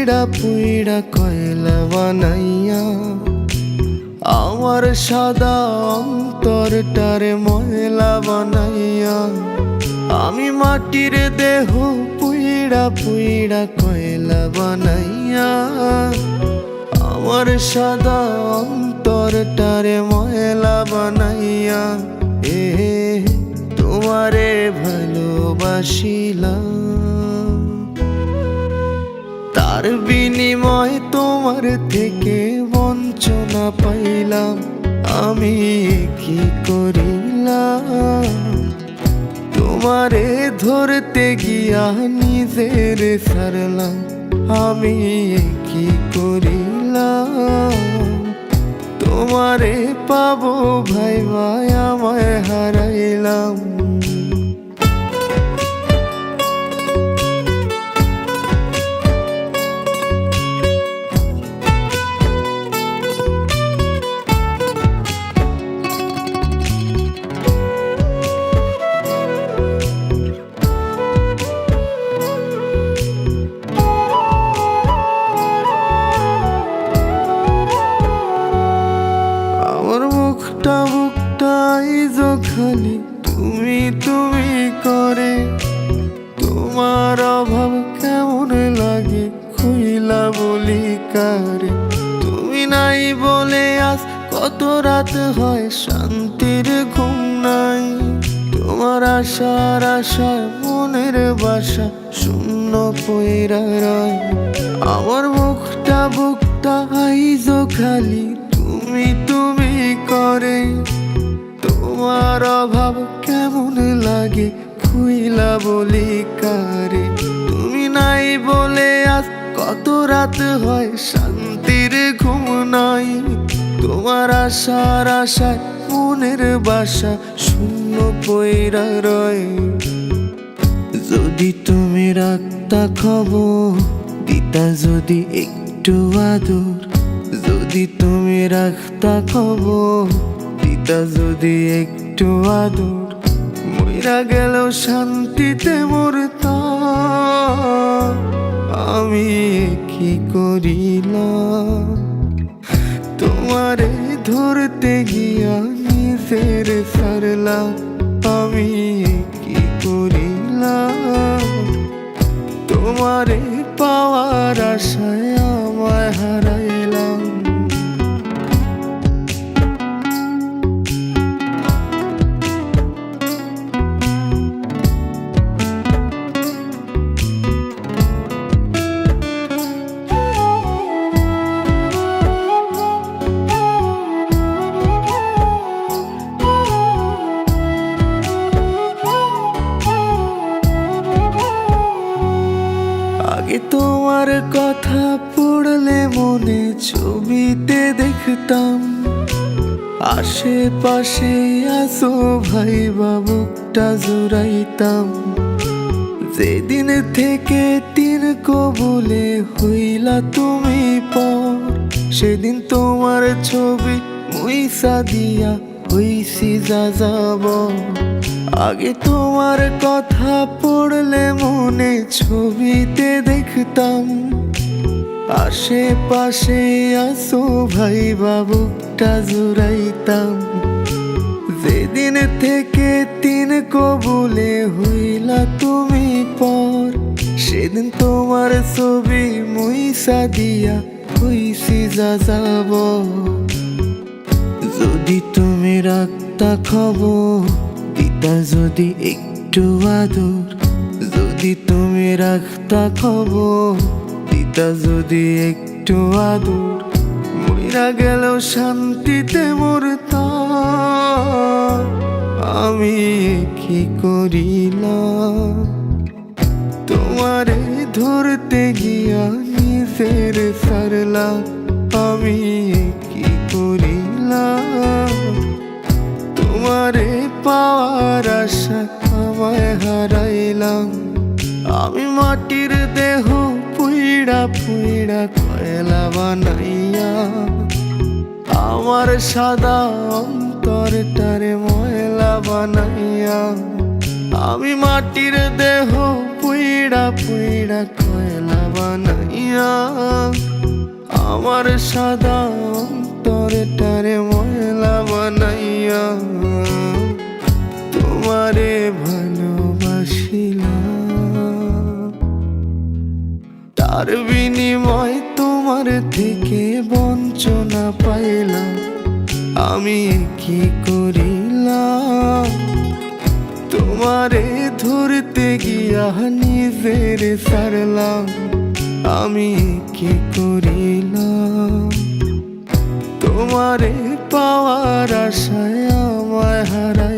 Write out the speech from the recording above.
পুইড়া পুইড়া কয়লা বানাইয়া আমার সাদা অন্তরটারে ময়লা বানাইয়া আমি মাটির দেহ পুইড়া পুইড়া কয়লা বানাইয়া আমার সাদা অন্তরটারে ময়লা বানাইয়া তোমারে ভালোবাসিলাম তার বিনিময় তোমার থেকে বঞ্চনা পাইলাম আমি কি করিলাম তোমারে ধরতে গিয়া নিজের সারলাম আমি কি করিলাম তোমারে পাবো ভাই ভাই আমায় হারাইলাম বুকটা বুকটাই খালি তুমি তুমি করে তোমার অভাব কেমন লাগে খুইলা বলি কারে তুমি নাই বলে আজ কত রাত হয় শান্তির ঘুম নাই তোমার আশার আশায় মনের বাসা শূন্য পইরা রয় আমার বুকটা বুকটাই খালি তুমি তুমি করে তোমার অভাব কেমন লাগে খুইলা বলি কারে তুমি নাই বলে আজ কত রাত হয় শান্তির ঘুম নাই তোমার আশার আশায় মনের বাসা শূন্য পইরা রয় যদি তুমি রাখতা খবর দিতা যদি একটু আদর যদি তুমি রাখতা খবর দিতা যদি একটু আদর মইরা গেল শান্তিতে মরতাম আমি কি করিলাম তোমারে ধরতে গিয়া নিজের সারলাম আমি কি করিলাম তোমারে পাওয়ার আশায় আমায় হারাইলাম আগে তোমার কথা পড়লে মনে ছবিতে দেখতাম আশেপাশে আসো ভাই বুকটা জুড়াইতাম যেদিন থেকে তিন কবুলে হইলা তুমি পর সেদিন তোমার ছবি মুইসা দিয়া হইছি যা যাব আগে তোমার কথা পড়লে মনে ছবিতে দেখতাম আশেপাশে আসো ভাই বুকটা জুড়াইতাম যেদিন থেকে তিন কবুলে হইলা তুমি পর সেদিন তোমার ছবি মুইসা দিয়া হইছি যা যাব যদি তুমি রাখতা খবর দিতা যদি একটু আদর যদি তুমি রাখতা খবর দিতা যদি একটু আদর মইরা গেল শান্তিতে মরতাম আমি কি করিলাম তোমারে ধরতে গিয়া নিজের সারলাম আমি কি করিলাম তোমারে পাওয়ার আশা আমায় হারাইলাম আমি মাটির দেহ পুইড়া পুইড়া কয়লা বানাইয়া আমার সাদা অন্তরটারে ময়লা বানাইয়া আমি মাটির দেহ পুইড়া পুইড়া কয়লা বানাইয়া আমার সাদা অন্তরটারে ময়লা বানাইয়া তোমারে ভালোবাসিলাম। তার বিনিময় তোমার থেকে বঞ্চনা পাইলাম। আমি কি করিলাম, তোমারে ধরতে গিয়া নিজের সারলাম। আমি কি করিলাম, তোমারে পাওয়ার আশায় আমায় হারাই